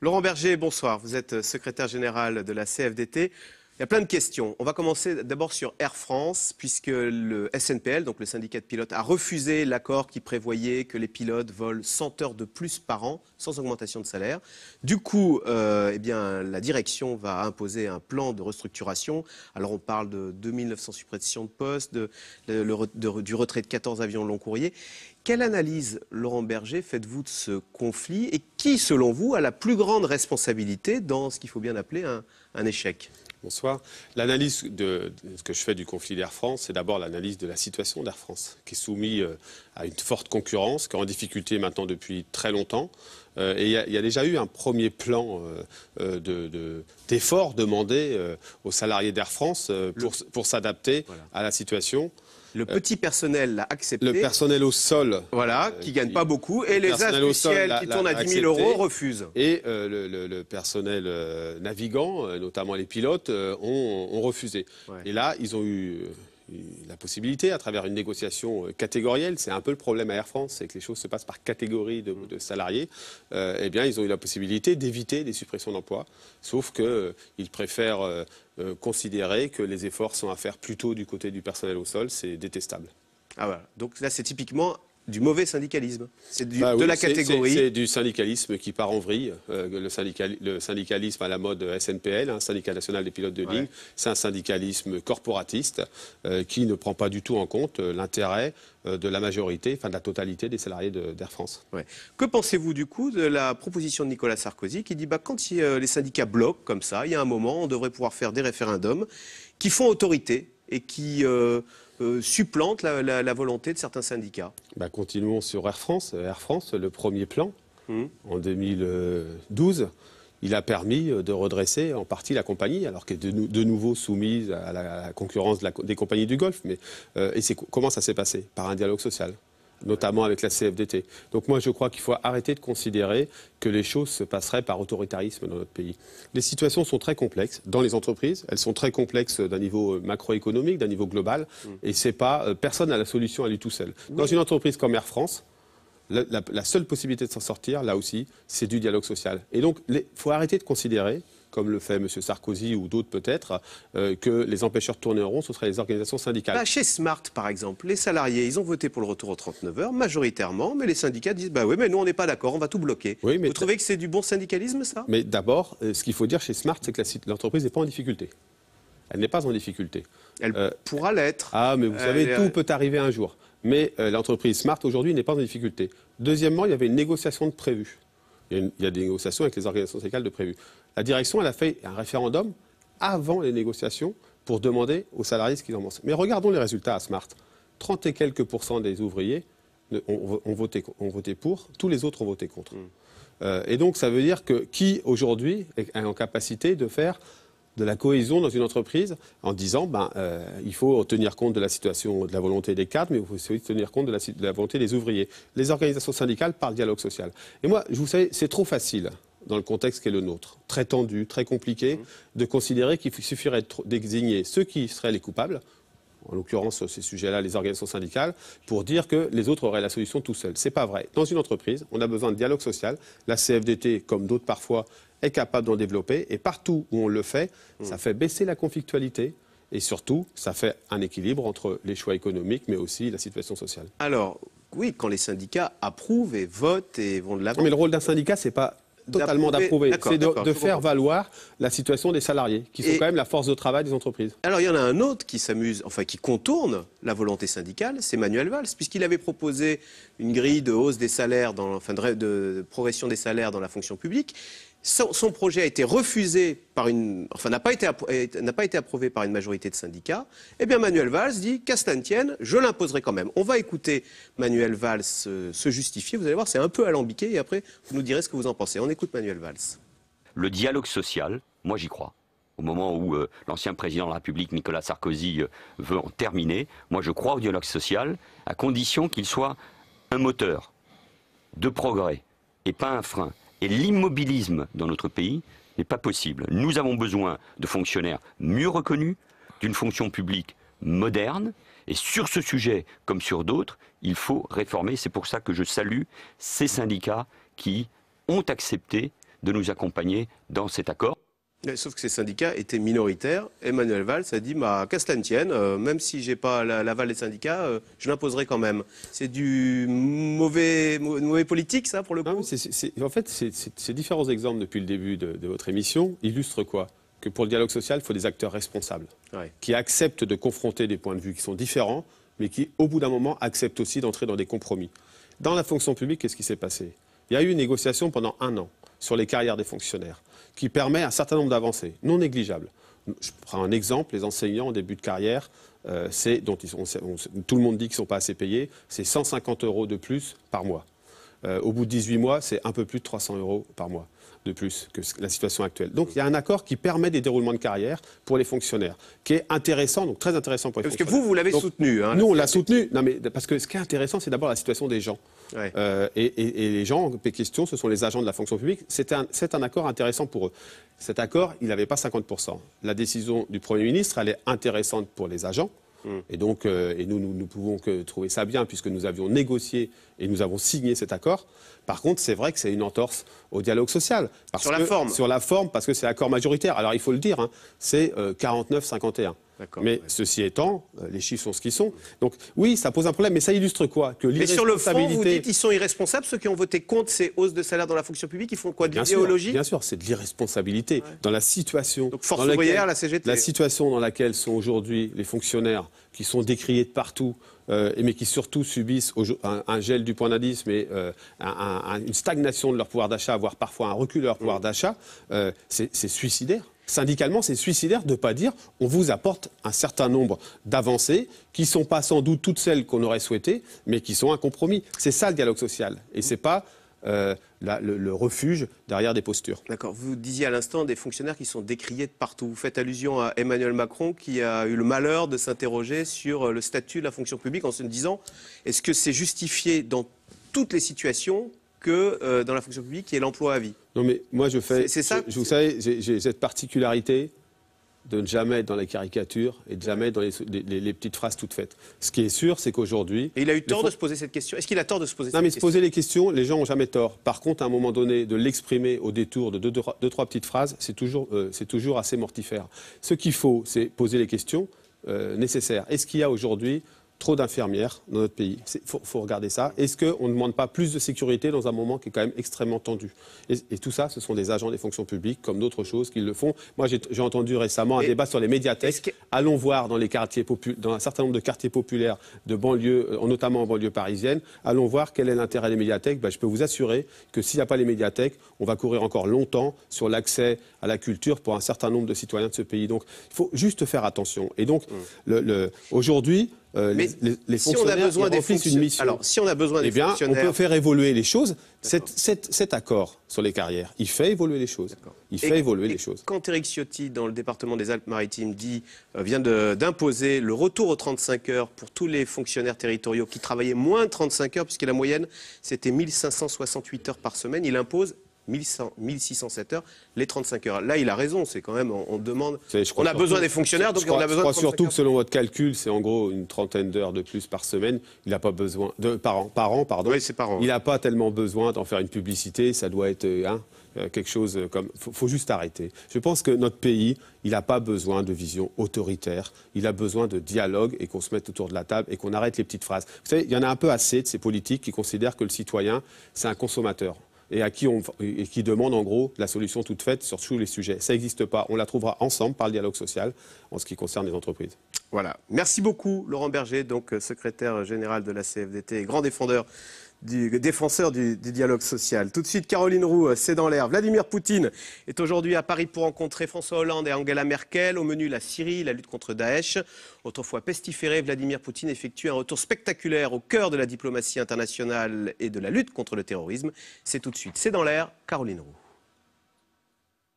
Laurent Berger, bonsoir. Vous êtes secrétaire général de la CFDT. Il y a plein de questions. On va commencer d'abord sur Air France, puisque le SNPL, donc le syndicat de pilotes, a refusé l'accord qui prévoyait que les pilotes volent 100 heures de plus par an, sans augmentation de salaire. Du coup, eh bien, la direction va imposer un plan de restructuration. Alors, on parle de 2900 suppressions de postes, du retrait de 14 avions long courrier. Quelle analyse, Laurent Berger, faites-vous de ce conflit et qui, selon vous, a la plus grande responsabilité dans ce qu'il faut bien appeler un échec ? Bonsoir. L'analyse de ce que je fais du conflit d'Air France, c'est d'abord l'analyse de la situation d'Air France, qui est soumise à une forte concurrence, qui est en difficulté maintenant depuis très longtemps. Et il y a déjà eu un premier plan d'efforts demandés aux salariés d'Air France pour s'adapter à la situation. Le petit personnel l'a accepté. Le personnel au sol. Voilà, qui ne gagne pas beaucoup. Et les industriels qui tournent à 10 000 € refusent. Et le personnel navigant, notamment les pilotes, ont refusé. Ouais. Et là, ils ont eu la possibilité, à travers une négociation catégorielle, c'est un peu le problème à Air France, c'est que les choses se passent par catégorie de salariés, eh bien, ils ont eu la possibilité d'éviter des suppressions d'emplois, sauf qu'ils préfèrent considérer que les efforts sont à faire plutôt du côté du personnel au sol, c'est détestable. Ah voilà. Donc là, c'est typiquement du mauvais syndicalisme. C'est de la catégorie. C'est du syndicalisme qui part en vrille. Le syndicalisme à la mode SNPL, un syndicat national des pilotes de ligne, c'est un syndicalisme corporatiste qui ne prend pas du tout en compte l'intérêt de la majorité, enfin de la totalité des salariés d'Air France. Ouais. Que pensez-vous du coup de la proposition de Nicolas Sarkozy qui dit quand les syndicats bloquent comme ça, il y a un moment, on devrait pouvoir faire des référendums qui font autorité et qui supplante la volonté de certains syndicats. Continuons sur Air France. Air France, le premier plan, en 2012, il a permis de redresser en partie la compagnie, alors qu'elle est de nouveau soumise à la concurrence des compagnies du Golfe. Comment ça s'est passé? Par un dialogue social, notamment avec la CFDT. Donc moi, je crois qu'il faut arrêter de considérer que les choses se passeraient par autoritarisme dans notre pays. Les situations sont très complexes dans les entreprises. Elles sont très complexes d'un niveau macroéconomique, d'un niveau global. Et c'est pas, personne n'a la solution à lui tout seul. Dans une entreprise comme Air France, la seule possibilité de s'en sortir, là aussi, c'est du dialogue social. Et donc, il faut arrêter de considérer, comme le fait M. Sarkozy ou d'autres peut-être, que les empêcheurs de tourner en rond, ce seraient les organisations syndicales. Chez Smart, par exemple, les salariés, ils ont voté pour le retour aux 39 heures, majoritairement, mais les syndicats disent oui, mais nous, on n'est pas d'accord, on va tout bloquer. Oui, vous trouvez que c'est du bon syndicalisme, ça? Mais d'abord, ce qu'il faut dire chez Smart, c'est que l'entreprise n'est pas en difficulté. Elle n'est pas en difficulté. Elle pourra l'être. Ah, mais vous savez, tout peut arriver un jour. Mais l'entreprise Smart, aujourd'hui, n'est pas en difficulté. Deuxièmement, il y avait une négociation de prévu. Il y a des négociations avec les organisations syndicales de prévu. La direction, elle a fait un référendum avant les négociations pour demander aux salariés ce qu'ils en pensent. Mais regardons les résultats à Smart. 30 et quelques % des ouvriers ont voté pour, tous les autres ont voté contre. Et donc, ça veut dire que qui, aujourd'hui, est en capacité de faire de la cohésion dans une entreprise en disant il faut tenir compte de la situation, de la volonté des cadres, mais il faut aussi tenir compte de la volonté des ouvriers. Les organisations syndicales parlent dialogue social. Et moi, vous savez, c'est trop facile dans le contexte qui est le nôtre, très tendu, très compliqué, de considérer qu'il suffirait de désigner ceux qui seraient les coupables, en l'occurrence sur ces sujets-là, les organisations syndicales, pour dire que les autres auraient la solution tout seuls. C'est pas vrai. Dans une entreprise, on a besoin de dialogue social. La CFDT, comme d'autres parfois, est capable d'en développer. Et partout où on le fait, ça fait baisser la conflictualité. Et surtout, ça fait un équilibre entre les choix économiques, mais aussi la situation sociale. Alors, oui, quand les syndicats approuvent et votent et vont de l'avant. Mais le rôle d'un syndicat, c'est pas totalement d'approuver, c'est de faire valoir la situation des salariés, qui sont quand même la force de travail des entreprises. Alors il y en a un autre qui s'amuse, enfin qui contourne la volonté syndicale, c'est Manuel Valls, puisqu'il avait proposé une grille de hausse des salaires, de progression des salaires dans la fonction publique. Son projet a été refusé n'a pas été approuvé par une majorité de syndicats. Eh bien, Manuel Valls dit, qu'à cela ne tienne, je l'imposerai quand même. On va écouter Manuel Valls se justifier. Vous allez voir, c'est un peu alambiqué. Et après, vous nous direz ce que vous en pensez. On écoute Manuel Valls. Le dialogue social, moi j'y crois. Au moment où l'ancien président de la République, Nicolas Sarkozy, veut en terminer, moi je crois au dialogue social, à condition qu'il soit un moteur de progrès et pas un frein. Et l'immobilisme dans notre pays n'est pas possible. Nous avons besoin de fonctionnaires mieux reconnus, d'une fonction publique moderne. Et sur ce sujet, comme sur d'autres, il faut réformer. C'est pour ça que je salue ces syndicats qui ont accepté de nous accompagner dans cet accord. Sauf que ces syndicats étaient minoritaires. Emmanuel Valls a dit qu'à cela ne tienne, même si je n'ai pas l'aval des syndicats, je l'imposerai quand même. C'est du mauvais politique, ça, pour le coup? En fait, ces différents exemples depuis le début de votre émission illustrent quoi? Que pour le dialogue social, il faut des acteurs responsables, qui acceptent de confronter des points de vue qui sont différents, mais qui, au bout d'un moment, acceptent aussi d'entrer dans des compromis. Dans la fonction publique, qu'est-ce qui s'est passé? Il y a eu une négociation pendant 1 an sur les carrières des fonctionnaires, qui permet un certain nombre d'avancées, non négligeables. Je prends un exemple, les enseignants en début de carrière, tout le monde dit qu'ils ne sont pas assez payés, c'est 150 € de plus par mois. Au bout de 18 mois, c'est un peu plus de 300 € par mois de plus que la situation actuelle. Donc il y a un accord qui permet des déroulements de carrière pour les fonctionnaires, qui est intéressant, donc très intéressant pour les fonctionnaires. Parce que vous l'avez soutenu. Nous, on l'a soutenu. Non, mais parce que ce qui est intéressant, c'est d'abord la situation des gens. Et les gens, question, ce sont les agents de la fonction publique. C'est un accord intéressant pour eux. Cet accord, il n'avait pas 50%. La décision du Premier ministre, elle est intéressante pour les agents. Et donc, nous pouvons que trouver ça bien, puisque nous avions négocié et nous avons signé cet accord. Par contre, c'est vrai que c'est une entorse au dialogue social. Sur la forme. Sur la forme, parce que c'est l'accord majoritaire. Alors, il faut le dire, c'est 49-51. Mais ceci étant, les chiffres sont ce qu'ils sont. Donc oui, ça pose un problème, mais ça illustre quoi? Que mais sur le fond, vous dites qu'ils sont irresponsables, ceux qui ont voté contre ces hausses de salaire dans la fonction publique, ils font quoi, de l'idéologie? Bien sûr, c'est de l'irresponsabilité. Dans la situation... Donc force ouvrière, la CGT. La situation dans laquelle sont aujourd'hui les fonctionnaires, qui sont décriés de partout, mais qui surtout subissent un gel du point d'indice, mais une stagnation de leur pouvoir d'achat, voire parfois un recul de leur pouvoir d'achat, c'est suicidaire. Syndicalement, c'est suicidaire de ne pas dire on vous apporte un certain nombre d'avancées qui ne sont pas sans doute toutes celles qu'on aurait souhaitées, mais qui sont un compromis. C'est ça le dialogue social. Et ce n'est pas le refuge derrière des postures. D'accord. Vous disiez à l'instant des fonctionnaires qui sont décriés de partout. Vous faites allusion à Emmanuel Macron qui a eu le malheur de s'interroger sur le statut de la fonction publique en se disant est-ce que c'est justifié dans toutes les situations que dans la fonction publique, qui est l'emploi à vie? Non, mais moi, je fais... C'est ça. Vous savez, j'ai cette particularité de ne jamais être dans les caricatures et de jamais être dans les petites phrases toutes faites. Ce qui est sûr, c'est qu'aujourd'hui... Et il a eu tort de se poser cette question. Est-ce qu'il a tort de se poser cette question? Non, mais se poser les questions, les gens n'ont jamais tort. Par contre, à un moment donné, de l'exprimer au détour de deux, trois petites phrases, c'est toujours assez mortifère. Ce qu'il faut, c'est poser les questions nécessaires. Est-ce qu'il y a aujourd'hui trop d'infirmières dans notre pays? Il faut regarder ça. Est-ce qu'on ne demande pas plus de sécurité dans un moment qui est quand même extrêmement tendu? Et tout ça, ce sont des agents des fonctions publiques, comme d'autres choses, qui le font. Moi, j'ai entendu récemment un débat sur les médiathèques. Allons voir dans un certain nombre de quartiers populaires de banlieues, notamment en banlieue parisienne, allons voir quel est l'intérêt des médiathèques. Je peux vous assurer que s'il n'y a pas les médiathèques, on va courir encore longtemps sur l'accès à la culture pour un certain nombre de citoyens de ce pays. Donc, il faut juste faire attention. Et donc, aujourd'hui... les fonctionnaires qui remplissent une mission. Alors, si on a besoin des fonctionnaires... on peut faire évoluer les choses. Cet accord sur les carrières, il fait évoluer les choses. Quand Éric Ciotti, dans le département des Alpes-Maritimes, vient d'imposer le retour aux 35 heures pour tous les fonctionnaires territoriaux qui travaillaient moins de 35 heures, puisque la moyenne, c'était 1568 heures par semaine, il impose 1607 heures, les 35 heures. Là, il a raison, c'est quand même, on demande... On a besoin des fonctionnaires, donc on a besoin de 35 heures. Je crois surtout que selon votre calcul, c'est en gros une trentaine d'heures de plus par semaine. Il n'a pas besoin... Par an, pardon. Oui, c'est par an. Il n'a pas tellement besoin d'en faire une publicité, ça doit être quelque chose comme... Il faut juste arrêter. Je pense que notre pays, il n'a pas besoin de vision autoritaire, il a besoin de dialogue et qu'on se mette autour de la table et qu'on arrête les petites phrases. Vous savez, il y en a un peu assez de ces politiques qui considèrent que le citoyen, c'est un consommateur. Et qui demande en gros la solution toute faite sur tous les sujets. Ça n'existe pas. On la trouvera ensemble par le dialogue social en ce qui concerne les entreprises. Voilà. Merci beaucoup Laurent Berger, donc secrétaire général de la CFDT et grand défenseur du dialogue social. Tout de suite, Caroline Roux, c'est dans l'air. Vladimir Poutine est aujourd'hui à Paris pour rencontrer François Hollande et Angela Merkel. Au menu, la Syrie, la lutte contre Daesh. Autrefois pestiféré, Vladimir Poutine effectue un retour spectaculaire au cœur de la diplomatie internationale et de la lutte contre le terrorisme. C'est tout de suite, c'est dans l'air, Caroline Roux.